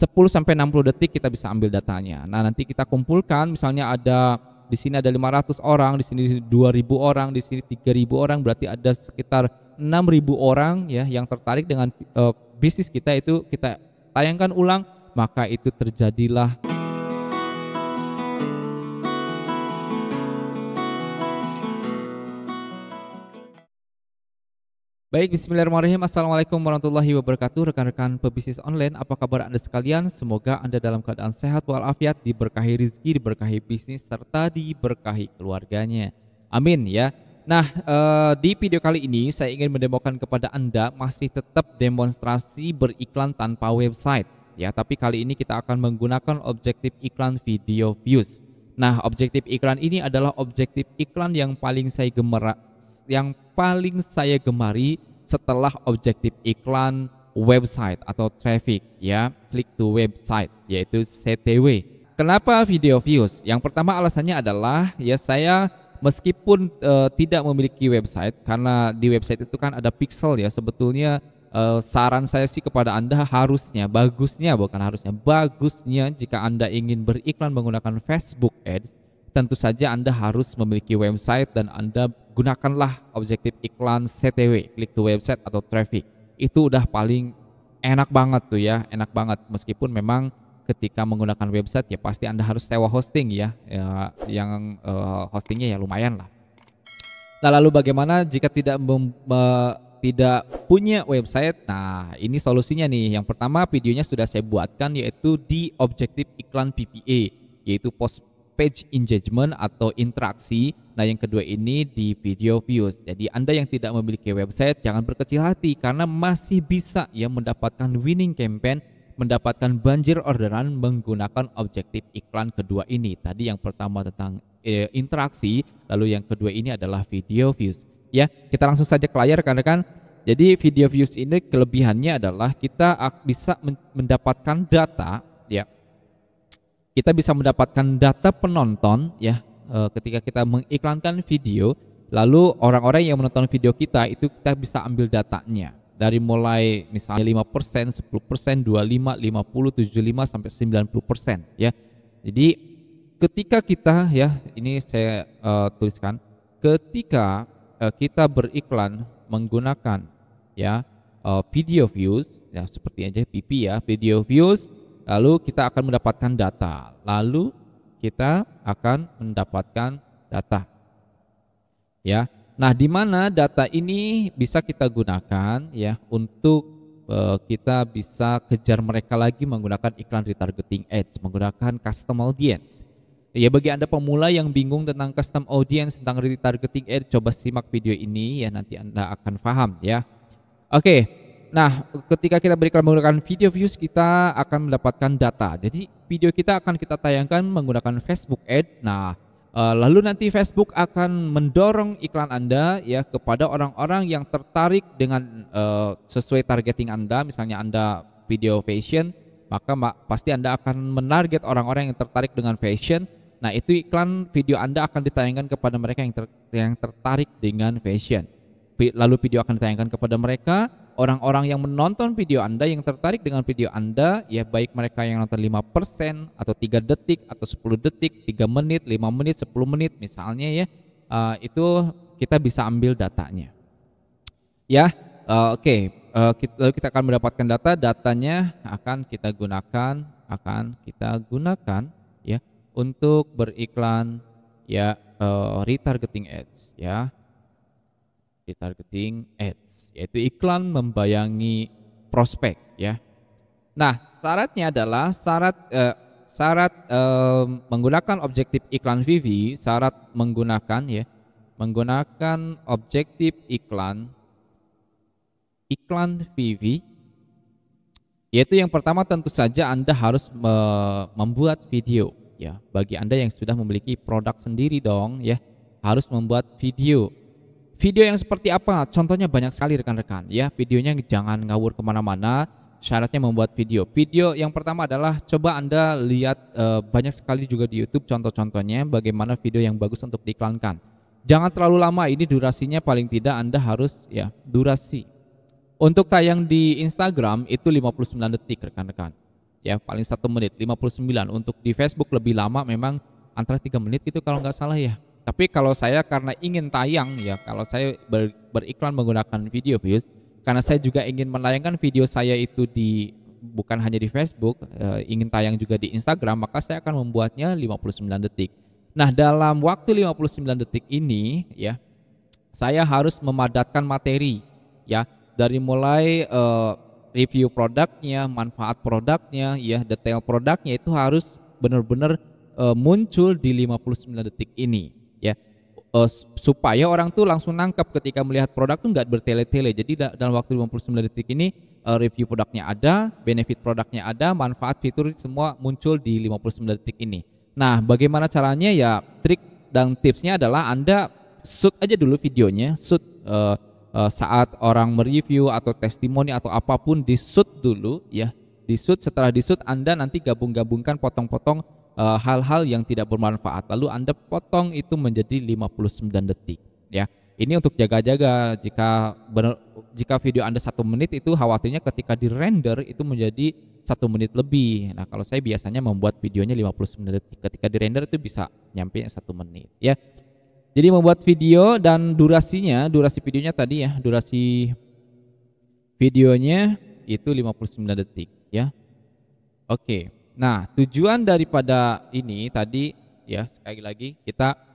10 sampai 60 detik kita bisa ambil datanya. Nah, nanti kita kumpulkan misalnya di sini ada 500 orang, di sini 2.000 orang, di sini 3.000 orang, berarti ada sekitar 6.000 orang ya yang tertarik dengan bisnis kita, itu kita tayangkan ulang, maka itu terjadilah. Baik, bismillahirrahmanirrahim. Assalamualaikum warahmatullahi wabarakatuh. Rekan-rekan pebisnis online, apa kabar Anda sekalian? Semoga Anda dalam keadaan sehat walafiat, diberkahi rezeki, diberkahi bisnis, serta diberkahi keluarganya. Amin ya. Nah, di video kali ini saya ingin mendemokan kepada Anda masih tetap demonstrasi beriklan tanpa website ya, tapi kali ini kita akan menggunakan objektif iklan video views. Nah, objektif iklan ini adalah objektif iklan yang paling saya gemari setelah objektif iklan website atau traffic ya, click to website, yaitu CTW. Kenapa video views? Yang pertama alasannya adalah ya, saya meskipun tidak memiliki website, karena di website itu kan ada pixel ya, sebetulnya saran saya sih kepada Anda bagusnya jika Anda ingin beriklan menggunakan Facebook Ads, tentu saja Anda harus memiliki website dan Anda gunakanlah objektif iklan CTW, click to website atau traffic. Itu udah paling enak banget tuh ya, enak banget. Meskipun memang ketika menggunakan website ya pasti Anda harus sewa hosting ya, yang hostingnya ya lumayan lah. Nah, lalu bagaimana jika tidak punya website? Nah, ini solusinya nih. Yang pertama videonya sudah saya buatkan, yaitu di objektif iklan PPA, yaitu post page engagement atau interaksi. Nah, yang kedua ini di video views. Jadi Anda yang tidak memiliki website jangan berkecil hati, karena masih bisa ya mendapatkan winning campaign, mendapatkan banjir orderan menggunakan objektif iklan kedua ini. Tadi yang pertama tentang interaksi, lalu yang kedua ini adalah video views. Ya, kita langsung saja ke layar rekan-rekan. Jadi video views ini kelebihannya adalah kita bisa mendapatkan data ya. Kita bisa mendapatkan data penonton ya, ketika kita mengiklankan video, lalu orang-orang yang menonton video kita itu kita bisa ambil datanya. Dari mulai misalnya 5%, 10%, 25%, 50%, 75% sampai 90% ya. Jadi ketika kita ya, ini saya tuliskan, ketika kita beriklan menggunakan ya video views ya, seperti aja PP ya, video views, lalu kita akan mendapatkan data, ya. Nah, di mana data ini bisa kita gunakan ya untuk kita bisa kejar mereka lagi menggunakan iklan retargeting ads, menggunakan custom audience. Ya, bagi Anda pemula yang bingung tentang custom audience, tentang retargeting ads, coba simak video ini ya, nanti Anda akan paham ya. Oke. Nah, ketika kita beriklan menggunakan video views, kita akan mendapatkan data. Jadi video kita akan kita tayangkan menggunakan Facebook Ad. Nah, lalu nanti Facebook akan mendorong iklan Anda ya kepada orang-orang yang tertarik dengan sesuai targeting Anda. Misalnya Anda video fashion, maka pasti Anda akan menarget orang-orang yang tertarik dengan fashion. Nah, itu iklan video Anda akan ditayangkan kepada mereka yang tertarik dengan fashion. Lalu video akan ditayangkan kepada mereka, orang-orang yang menonton video Anda, yang tertarik dengan video Anda ya, baik mereka yang nonton 5% atau 3 detik atau 10 detik, 3 menit, 5 menit, 10 menit misalnya ya, itu kita bisa ambil datanya ya. Oke. Lalu kita akan mendapatkan datanya akan kita gunakan ya untuk beriklan ya, retargeting ads ya. Retargeting ads, yaitu iklan membayangi prospek ya. Nah, syaratnya adalah syarat menggunakan objektif iklan VV, syarat menggunakan objektif iklan VV, yaitu yang pertama tentu saja Anda harus membuat video ya. Bagi Anda yang sudah memiliki produk sendiri dong ya, harus membuat video. Video yang seperti apa? Contohnya banyak sekali rekan-rekan ya. Videonya jangan ngawur kemana-mana. Syaratnya membuat video. Video yang pertama adalah coba Anda lihat banyak sekali juga di YouTube contoh-contohnya bagaimana video yang bagus untuk diiklankan. Jangan terlalu lama, ini durasinya paling tidak Anda harus ya durasi. Untuk tayang di Instagram itu 59 detik rekan-rekan. ya, paling 1 menit 59. Untuk di Facebook lebih lama, memang antara 3 menit gitu kalau nggak salah ya. Tapi kalau saya karena ingin tayang ya, kalau saya beriklan menggunakan video views, karena saya juga ingin menayangkan video saya itu bukan hanya di Facebook, ingin tayang juga di Instagram, maka saya akan membuatnya 59 detik. Nah, dalam waktu 59 detik ini ya, saya harus memadatkan materi ya, dari mulai review produknya, manfaat produknya ya, detail produknya itu harus benar-benar muncul di 59 detik ini ya. Supaya orang tuh langsung nangkap ketika melihat produk tuh nggak bertele-tele. Jadi dalam waktu 59 detik ini review produknya ada, benefit produknya ada, manfaat fitur semua muncul di 59 detik ini. Nah, bagaimana caranya ya, trik dan tipsnya adalah Anda shoot aja dulu videonya, shoot saat orang mereview atau testimoni atau apapun, di shoot dulu ya, di shoot. Setelah di shoot Anda nanti gabung-gabungkan, potong-potong hal-hal yang tidak bermanfaat, lalu Anda potong itu menjadi 59 detik ya. Ini untuk jaga-jaga jika video Anda 1 menit, itu khawatirnya ketika di render itu menjadi 1 menit lebih. Nah, kalau saya biasanya membuat videonya 59 detik, ketika di render itu bisa nyampe 1 menit ya. Jadi membuat video dan durasi videonya tadi ya, durasi videonya itu 59 detik ya. Oke. Nah, tujuan daripada ini tadi ya, sekali lagi kita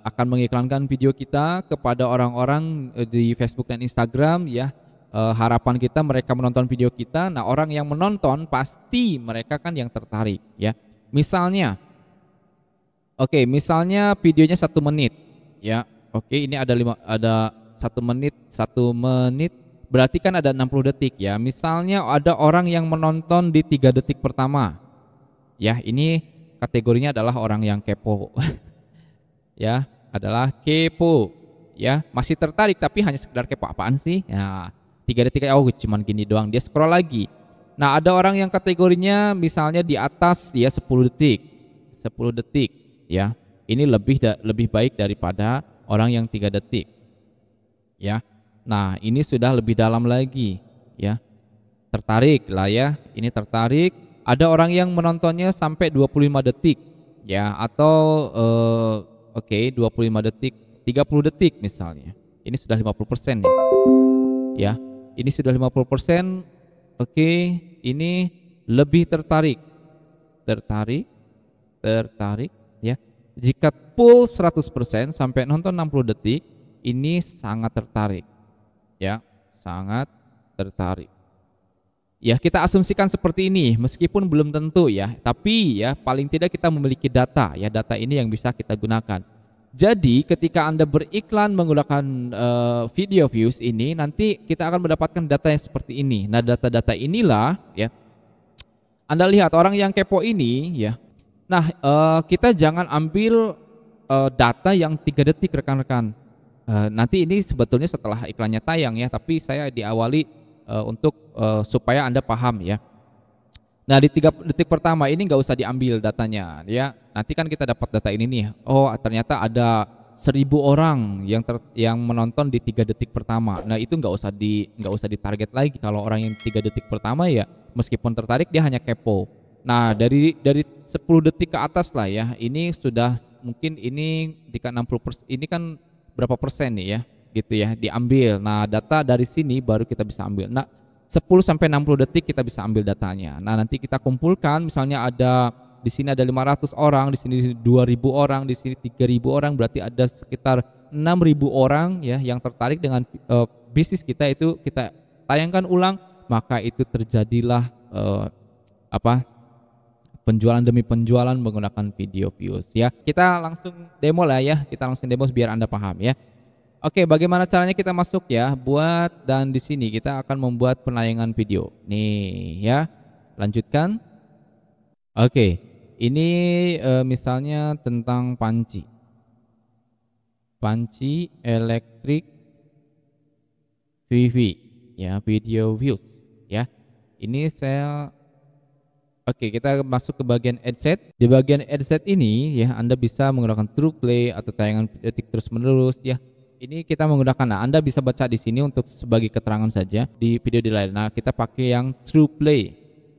akan mengiklankan video kita kepada orang-orang di Facebook dan Instagram ya. Harapan kita mereka menonton video kita. Nah, orang yang menonton pasti mereka kan yang tertarik ya. Misalnya misalnya videonya 1 menit ya. Ini ada 1 menit, 1 menit berarti kan ada 60 detik ya. Misalnya ada orang yang menonton di 3 detik pertama. Ya, ini kategorinya adalah orang yang kepo. Ya, adalah kepo. Ya, masih tertarik tapi hanya sekedar kepo, apaan sih? Ya, 3 detik cuman gini doang, dia scroll lagi. Nah, ada orang yang kategorinya misalnya di atas ya 10 detik. 10 detik ya. Ini lebih baik daripada orang yang 3 detik. Ya. Nah, ini sudah lebih dalam lagi ya. Tertarik lah ya. Ini tertarik. Ada orang yang menontonnya sampai 25 detik ya, atau 25 detik, 30 detik misalnya. Ini sudah 50% ya. Ya. Ini sudah 50%. Ini lebih tertarik ya. Jika full 100% sampai nonton 60 detik, ini sangat tertarik ya, sangat tertarik. Ya, kita asumsikan seperti ini, meskipun belum tentu ya, tapi ya paling tidak kita memiliki data ya, data ini yang bisa kita gunakan. Jadi ketika Anda beriklan menggunakan video views ini, nanti kita akan mendapatkan data yang seperti ini. Nah, data-data inilah ya, Anda lihat orang yang kepo ini ya. Nah, kita jangan ambil data yang 3 detik rekan-rekan. Nanti ini sebetulnya setelah iklannya tayang ya, tapi saya diawali untuk supaya Anda paham ya. Nah, di 3 detik pertama ini nggak usah diambil datanya ya. Nanti kan kita dapat data ini nih. Oh, ternyata ada 1.000 orang yang menonton di 3 detik pertama. Nah, itu nggak usah ditarget lagi. Kalau orang yang 3 detik pertama ya, meskipun tertarik dia hanya kepo. Nah, dari 10 detik ke atas lah ya. Ini sudah mungkin ini jika 60%, ini kan berapa persen nih ya, gitu ya, diambil. Nah, data dari sini baru kita bisa ambil. Nah, 10 sampai 60 detik kita bisa ambil datanya. Nah, nanti kita kumpulkan, misalnya di sini ada 500 orang, di sini 2.000 orang, di sini 3.000 orang, berarti ada sekitar 6.000 orang ya yang tertarik dengan bisnis kita, itu kita tayangkan ulang, maka itu terjadilah penjualan demi penjualan menggunakan video views ya. Kita langsung demo lah ya, kita langsung demo biar Anda paham ya. Bagaimana caranya kita masuk ya? Dan di sini kita akan membuat penayangan video. Nih ya, lanjutkan. Ini misalnya tentang panci elektrik PV ya, video views ya. Ini saya kita masuk ke bagian adset. Di bagian adset ini ya, Anda bisa menggunakan true play atau tayangan detik terus menerus ya. Ini kita menggunakan, Anda bisa baca di sini untuk sebagai keterangan saja di video di layar. Nah, kita pakai yang true play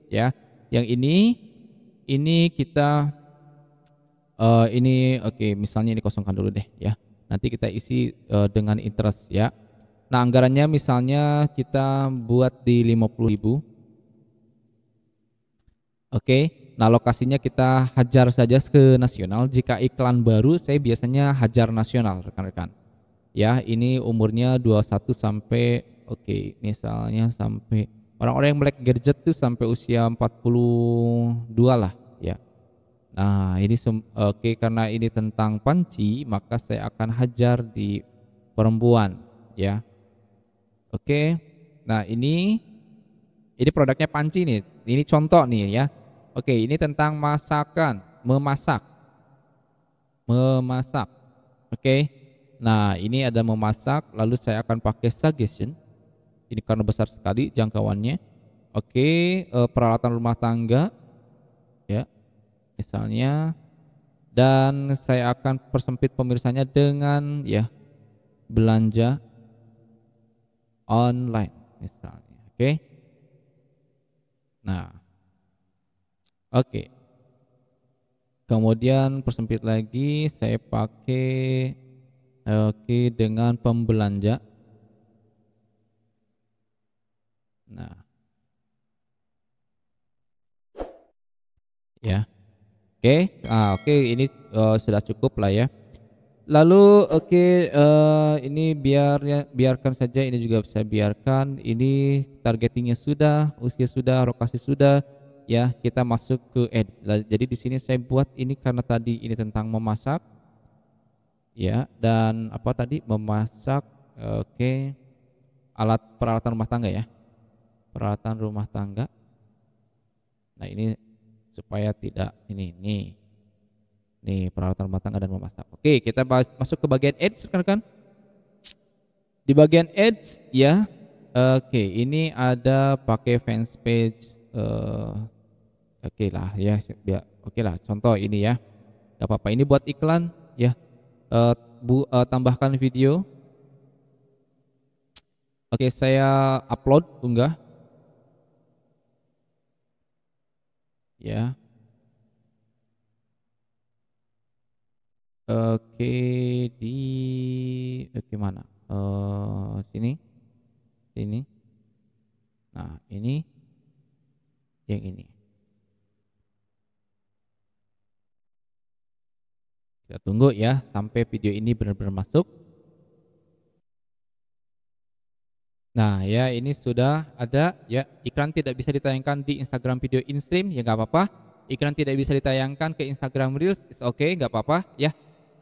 ya. Yang ini kita ini oke, misalnya ini kosongkan dulu deh ya. Nanti kita isi dengan interest ya. Nah, anggarannya misalnya kita buat di 50.000. Oke. Nah, lokasinya kita hajar saja ke nasional. Jika iklan baru saya biasanya hajar nasional, rekan-rekan. Ya, ini umurnya 21 sampai oke, misalnya sampai orang-orang yang melek gadget tuh sampai usia 42 lah ya. Nah, ini oke, karena ini tentang panci, maka saya akan hajar di perempuan ya. Oke. Nah, ini produknya panci nih. Ini contoh nih ya. Oke, ini tentang masakan, memasak. Memasak. Oke. Nah, ini ada memasak, lalu saya akan pakai suggestion. Ini karena besar sekali jangkauannya. Oke, peralatan rumah tangga ya. Misalnya, dan saya akan persempit pemirsanya dengan ya belanja online misalnya. Oke. Nah, oke. Kemudian persempit lagi, saya pakai oke dengan pembelanja. Nah, ya. Oke. Oke, ini sudah cukup lah ya. Lalu oke, ini biarkan saja, ini juga saya biarkan. Ini targetingnya sudah, usia sudah, lokasi sudah, ya. Kita masuk ke ads. Jadi di sini saya buat ini karena tadi ini tentang memasak, ya. Dan apa tadi memasak, oke, peralatan rumah tangga ya, peralatan rumah tangga. Nah, ini supaya tidak nih peralatan rumah tangga dan memasak. Oke, kita masuk ke bagian ads, rekan-rekan. Di bagian ads ya, oke, ini ada pakai fans page, oke lah ya, oke lah, contoh ini ya, gak apa-apa. Ini buat iklan ya, tambahkan video. Oke, saya upload, unggah ya. Oke, oke mana? Sini. Nah, ini yang ini. Kita tunggu ya sampai video ini benar-benar masuk. Nah, ya ini sudah ada ya, iklan tidak bisa ditayangkan di Instagram video in-stream, ya nggak apa-apa. Iklan tidak bisa ditayangkan ke Instagram Reels, is okay, nggak apa-apa ya.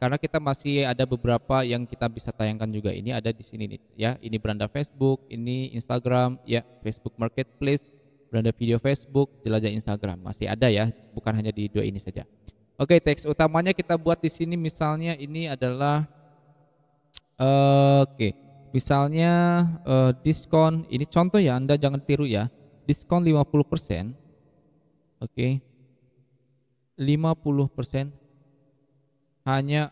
Karena kita masih ada beberapa yang kita bisa tayangkan juga. Ini ada di sini nih ya. Ini beranda Facebook, ini Instagram ya, Facebook Marketplace, beranda video Facebook, jelajah Instagram. Masih ada ya, bukan hanya di dua ini saja. Oke, teks utamanya kita buat di sini misalnya ini adalah oke. Misalnya diskon, ini contoh ya, Anda jangan tiru ya. Diskon 50%. Oke. 50% hanya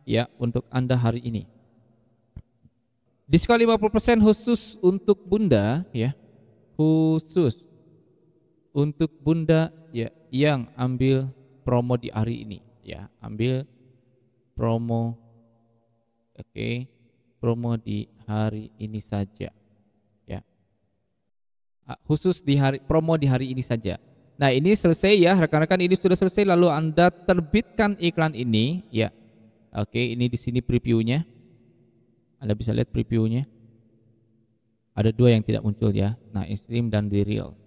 ya untuk Anda hari ini. Diskon 50% khusus untuk Bunda ya. Khusus untuk Bunda ya yang ambil promo di hari ini ya. Ambil promo, oke, promo di hari ini saja ya, khusus di promo di hari ini saja. Nah, ini selesai ya rekan-rekan, ini sudah selesai. Lalu Anda terbitkan iklan ini ya. Oke, ini di sini previewnya, Anda bisa lihat previewnya, ada dua yang tidak muncul ya. Nah, in-stream dan di Reels.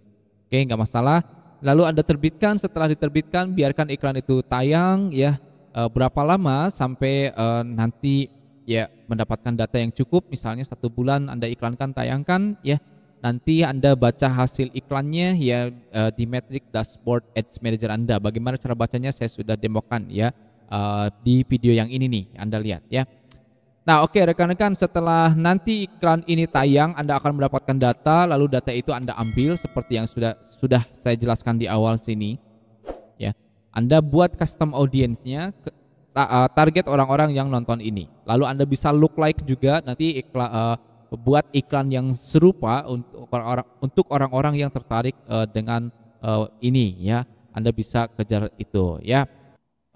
Oke, nggak masalah. Lalu Anda terbitkan, setelah diterbitkan biarkan iklan itu tayang ya, berapa lama sampai nanti ya mendapatkan data yang cukup, misalnya 1 bulan Anda iklankan, tayangkan ya. Nanti Anda baca hasil iklannya ya di Matrix Dashboard Ads Manager Anda. Bagaimana cara bacanya saya sudah demokan ya di video yang ini nih, Anda lihat ya. Nah, oke rekan-rekan, setelah nanti iklan ini tayang, Anda akan mendapatkan data, lalu data itu Anda ambil seperti yang sudah saya jelaskan di awal sini ya. Anda buat custom audience-nya, target orang-orang yang nonton ini. Lalu Anda bisa look like juga nanti buat iklan yang serupa untuk orang-orang yang tertarik dengan ini ya. Anda bisa kejar itu ya.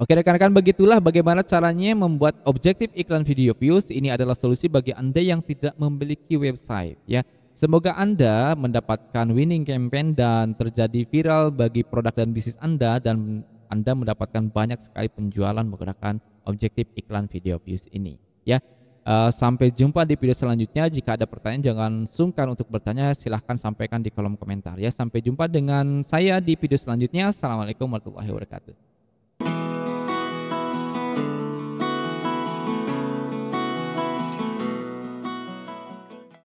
Oke rekan-rekan, begitulah bagaimana caranya membuat objektif iklan video views. Ini adalah solusi bagi Anda yang tidak memiliki website ya. Semoga Anda mendapatkan winning campaign dan terjadi viral bagi produk dan bisnis Anda, dan Anda mendapatkan banyak sekali penjualan menggunakan objektif iklan video views ini ya. Sampai jumpa di video selanjutnya. Jika ada pertanyaan jangan sungkan untuk bertanya, silahkan sampaikan di kolom komentar ya. Sampai jumpa dengan saya di video selanjutnya. Assalamualaikum warahmatullahi wabarakatuh.